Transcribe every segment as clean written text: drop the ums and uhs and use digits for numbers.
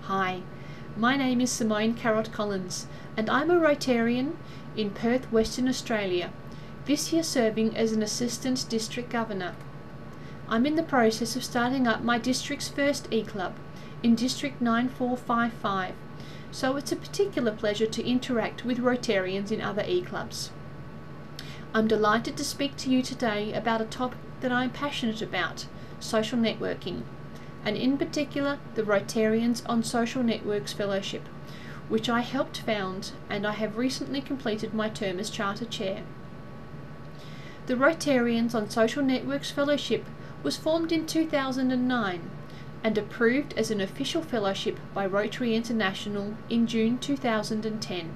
Hi, my name is Simone Carrot Collins and I'm a Rotarian in Perth, Western Australia, this year serving as an Assistant District Governor. I'm in the process of starting up my district's first E-Club in District 9455, so it's a particular pleasure to interact with Rotarians in other E-Clubs. I'm delighted to speak to you today about a topic that I'm passionate about, social networking, and in particular the Rotarians on Social Networks Fellowship, which I helped found and I have recently completed my term as Charter Chair. The Rotarians on Social Networks Fellowship was formed in 2009 and approved as an official fellowship by Rotary International in June 2010.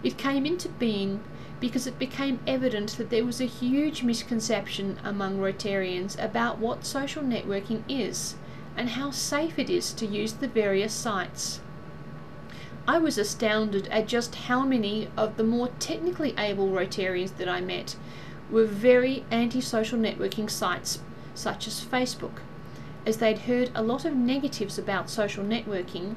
It came into being because it became evident that there was a huge misconception among Rotarians about what social networking is and how safe it is to use the various sites. I was astounded at just how many of the more technically able Rotarians that I met were very anti-social networking sites such as Facebook, as they'd heard a lot of negatives about social networking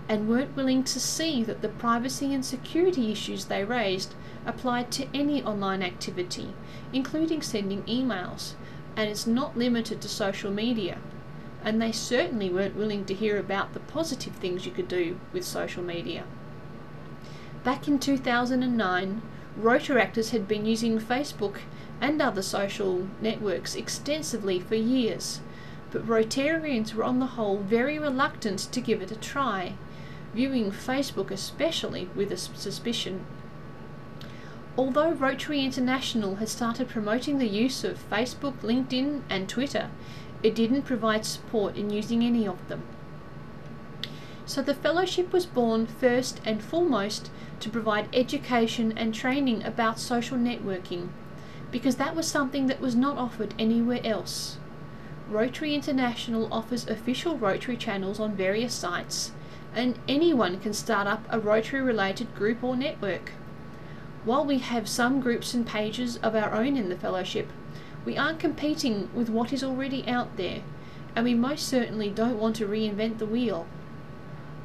and weren't willing to see that the privacy and security issues they raised applied to any online activity, including sending emails, and it's not limited to social media. And they certainly weren't willing to hear about the positive things you could do with social media. Back in 2009, Rotaractors had been using Facebook and other social networks extensively for years, but Rotarians were on the whole very reluctant to give it a try, viewing Facebook especially with a suspicion. Although Rotary International had started promoting the use of Facebook, LinkedIn and Twitter, it didn't provide support in using any of them. So the fellowship was born first and foremost to provide education and training about social networking, because that was something that was not offered anywhere else. Rotary International offers official Rotary channels on various sites, and anyone can start up a Rotary-related group or network. While we have some groups and pages of our own in the fellowship, we aren't competing with what is already out there, and we most certainly don't want to reinvent the wheel.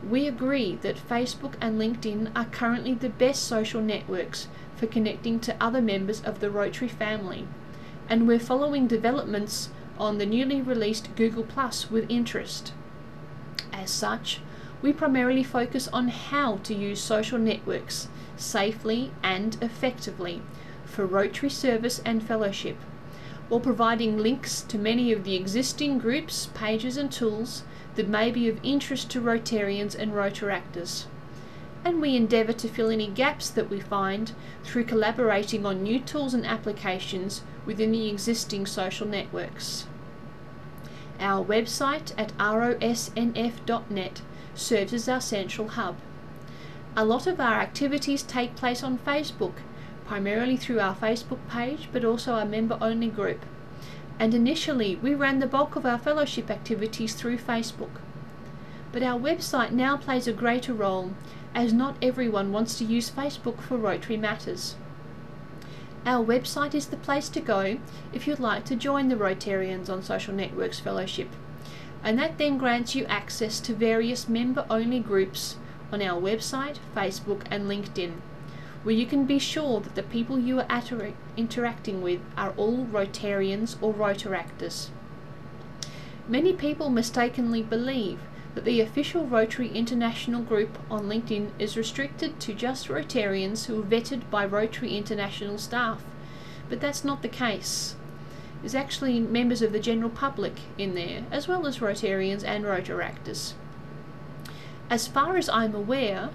We agree that Facebook and LinkedIn are currently the best social networks for connecting to other members of the Rotary family, and we're following developments on the newly released Google+ with interest. As such, we primarily focus on how to use social networks safely and effectively for Rotary service and fellowship, while providing links to many of the existing groups, pages and tools that may be of interest to Rotarians and Rotaractors. And we endeavour to fill any gaps that we find through collaborating on new tools and applications within the existing social networks. Our website at rosnf.net serves as our central hub. A lot of our activities take place on Facebook, primarily through our Facebook page, but also our member-only group. And initially, we ran the bulk of our fellowship activities through Facebook. But our website now plays a greater role, as not everyone wants to use Facebook for Rotary matters. Our website is the place to go if you'd like to join the Rotarians on Social Networks Fellowship, and that then grants you access to various member-only groups on our website, Facebook and LinkedIn, where you can be sure that the people you are interacting with are all Rotarians or Rotaractors. Many people mistakenly believe that the official Rotary International group on LinkedIn is restricted to just Rotarians who are vetted by Rotary International staff, but that's not the case. There's actually members of the general public in there, as well as Rotarians and Rotaractors. As far as I'm aware,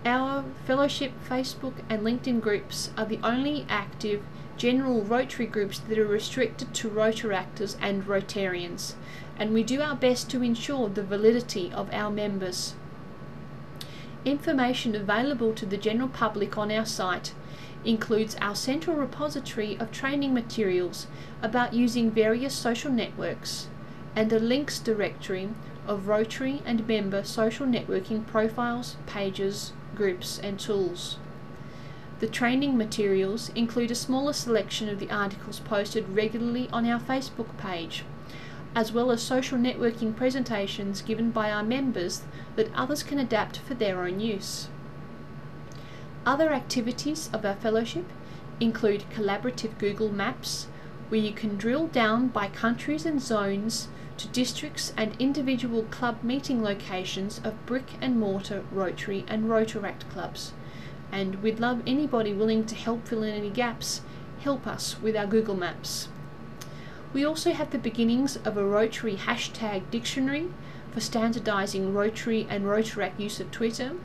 our fellowship Facebook and LinkedIn groups are the only active general Rotary groups that are restricted to Rotaractors and Rotarians, and we do our best to ensure the validity of our members. Information available to the general public on our site includes our central repository of training materials about using various social networks, and a links directory of Rotary and member social networking profiles, pages, groups and tools. The training materials include a smaller selection of the articles posted regularly on our Facebook page, as well as social networking presentations given by our members that others can adapt for their own use. Other activities of our fellowship include collaborative Google Maps, where you can drill down by countries and zones to districts and individual club meeting locations of brick and mortar Rotary and Rotaract clubs. And we'd love anybody willing to help fill in any gaps, help us with our Google Maps. We also have the beginnings of a Rotary hashtag dictionary for standardising Rotary and Rotaract use of Twitter,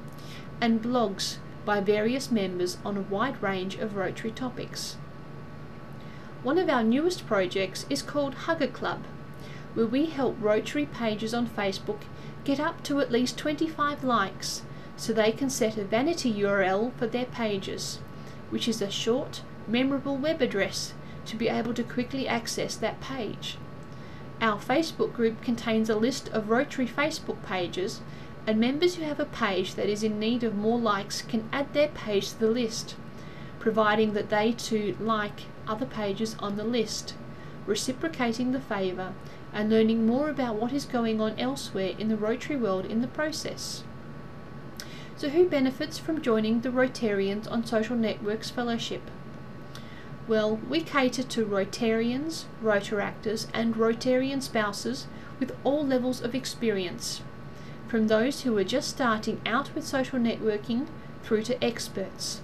and blogs by various members on a wide range of Rotary topics. One of our newest projects is called Hugger Club, where we help Rotary pages on Facebook get up to at least 25 likes so they can set a vanity URL for their pages, which is a short, memorable web address to be able to quickly access that page. Our Facebook group contains a list of Rotary Facebook pages, and members who have a page that is in need of more likes can add their page to the list, providing that they too like other pages on the list, reciprocating the favour and learning more about what is going on elsewhere in the Rotary world in the process. So who benefits from joining the Rotarians on Social Networks Fellowship? Well, we cater to Rotarians, Rotaractors and Rotarian spouses with all levels of experience, from those who are just starting out with social networking through to experts.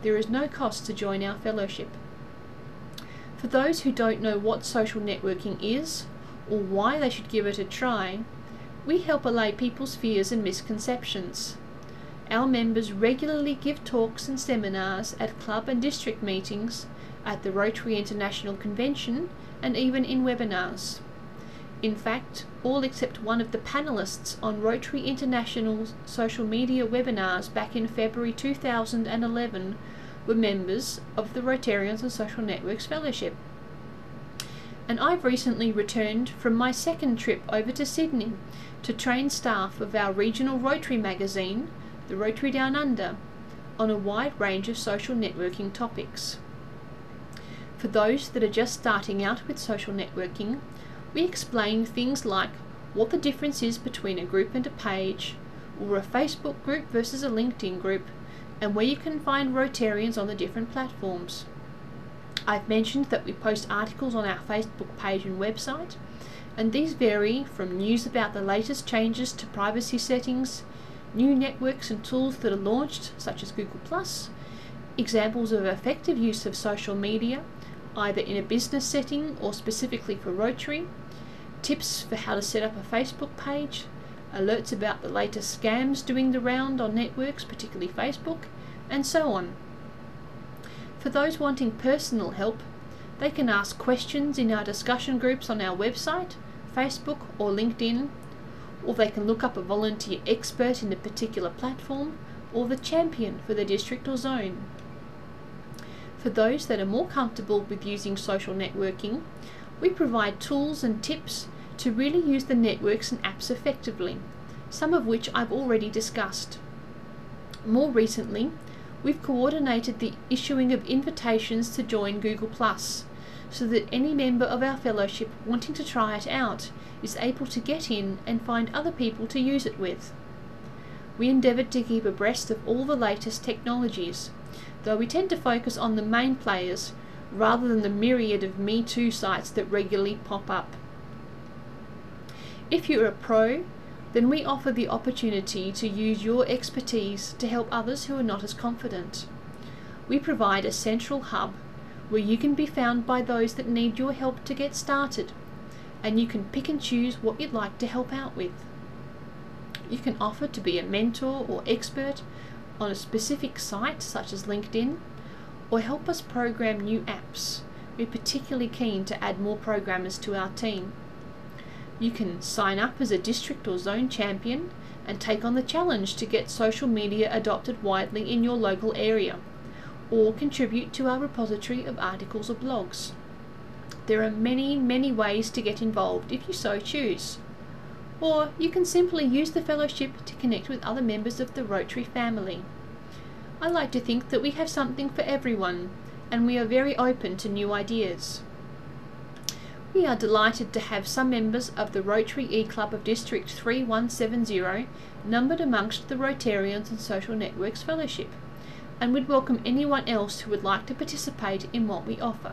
There is no cost to join our fellowship. For those who don't know what social networking is, or why they should give it a try, we help allay people's fears and misconceptions. Our members regularly give talks and seminars at club and district meetings, at the Rotary International Convention, and even in webinars. In fact, all except one of the panellists on Rotary International's social media webinars back in February 2011 were members of the Rotarians on Social Networks Fellowship. And I've recently returned from my second trip over to Sydney to train staff of our regional Rotary magazine, the Rotary Down Under, on a wide range of social networking topics. For those that are just starting out with social networking, we explain things like what the difference is between a group and a page, or a Facebook group versus a LinkedIn group, and where you can find Rotarians on the different platforms. I've mentioned that we post articles on our Facebook page and website, and these vary from news about the latest changes to privacy settings, new networks and tools that are launched, such as Google+, examples of effective use of social media, either in a business setting or specifically for Rotary, tips for how to set up a Facebook page, alerts about the latest scams doing the round on networks, particularly Facebook, and so on. For those wanting personal help, they can ask questions in our discussion groups on our website, Facebook or LinkedIn, or they can look up a volunteer expert in a particular platform, or the champion for the district or zone. For those that are more comfortable with using social networking, we provide tools and tips to really use the networks and apps effectively, some of which I've already discussed. More recently, we've coordinated the issuing of invitations to join Google+, so that any member of our fellowship wanting to try it out is able to get in and find other people to use it with. We endeavoured to keep abreast of all the latest technologies, though we tend to focus on the main players rather than the myriad of Me Too sites that regularly pop up. If you're a pro, then we offer the opportunity to use your expertise to help others who are not as confident. We provide a central hub where you can be found by those that need your help to get started, and you can pick and choose what you'd like to help out with. You can offer to be a mentor or expert on a specific site such as LinkedIn, or help us program new apps. We're particularly keen to add more programmers to our team. You can sign up as a district or zone champion and take on the challenge to get social media adopted widely in your local area, or contribute to our repository of articles or blogs. There are many ways to get involved if you so choose. Or you can simply use the fellowship to connect with other members of the Rotary family. I like to think that we have something for everyone, and we are very open to new ideas. We are delighted to have some members of the Rotary E-Club of District 3170 numbered amongst the Rotarians and Social Networks Fellowship, and would welcome anyone else who would like to participate in what we offer.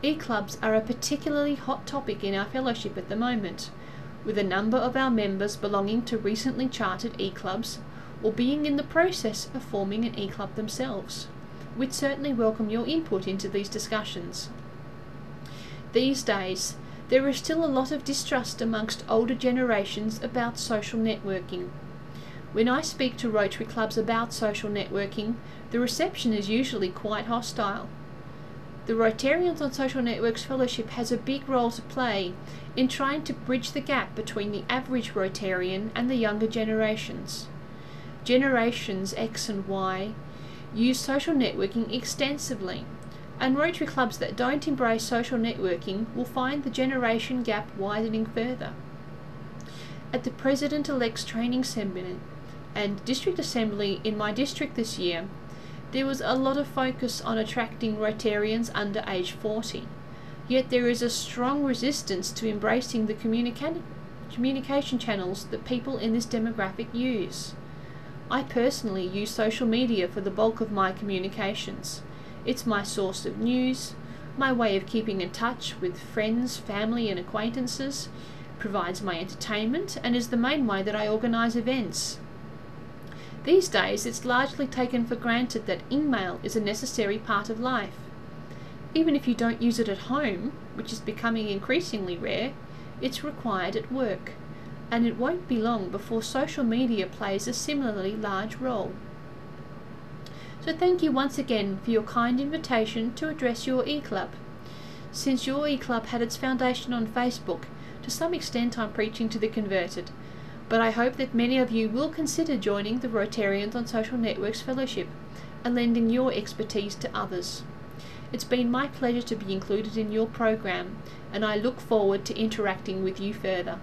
E-clubs are a particularly hot topic in our fellowship at the moment, with a number of our members belonging to recently chartered e-clubs or being in the process of forming an e-club themselves. We'd certainly welcome your input into these discussions. These days, there is still a lot of distrust amongst older generations about social networking. When I speak to Rotary clubs about social networking, the reception is usually quite hostile. The Rotarians on Social Networks Fellowship has a big role to play in trying to bridge the gap between the average Rotarian and the younger generations. Generations X and Y use social networking extensively, and Rotary clubs that don't embrace social networking will find the generation gap widening further. At the President-elect's training seminar and District Assembly in my district this year, there was a lot of focus on attracting Rotarians under age 40, yet there is a strong resistance to embracing the communication channels that people in this demographic use. I personally use social media for the bulk of my communications. It's my source of news, my way of keeping in touch with friends, family and acquaintances, provides my entertainment, and is the main way that I organise events. These days, it's largely taken for granted that email is a necessary part of life. Even if you don't use it at home, which is becoming increasingly rare, it's required at work, and it won't be long before social media plays a similarly large role. So thank you once again for your kind invitation to address your e-club. Since your e-club had its foundation on Facebook, to some extent I'm preaching to the converted, but I hope that many of you will consider joining the Rotarians on Social Networks Fellowship and lending your expertise to others. It's been my pleasure to be included in your program, and I look forward to interacting with you further.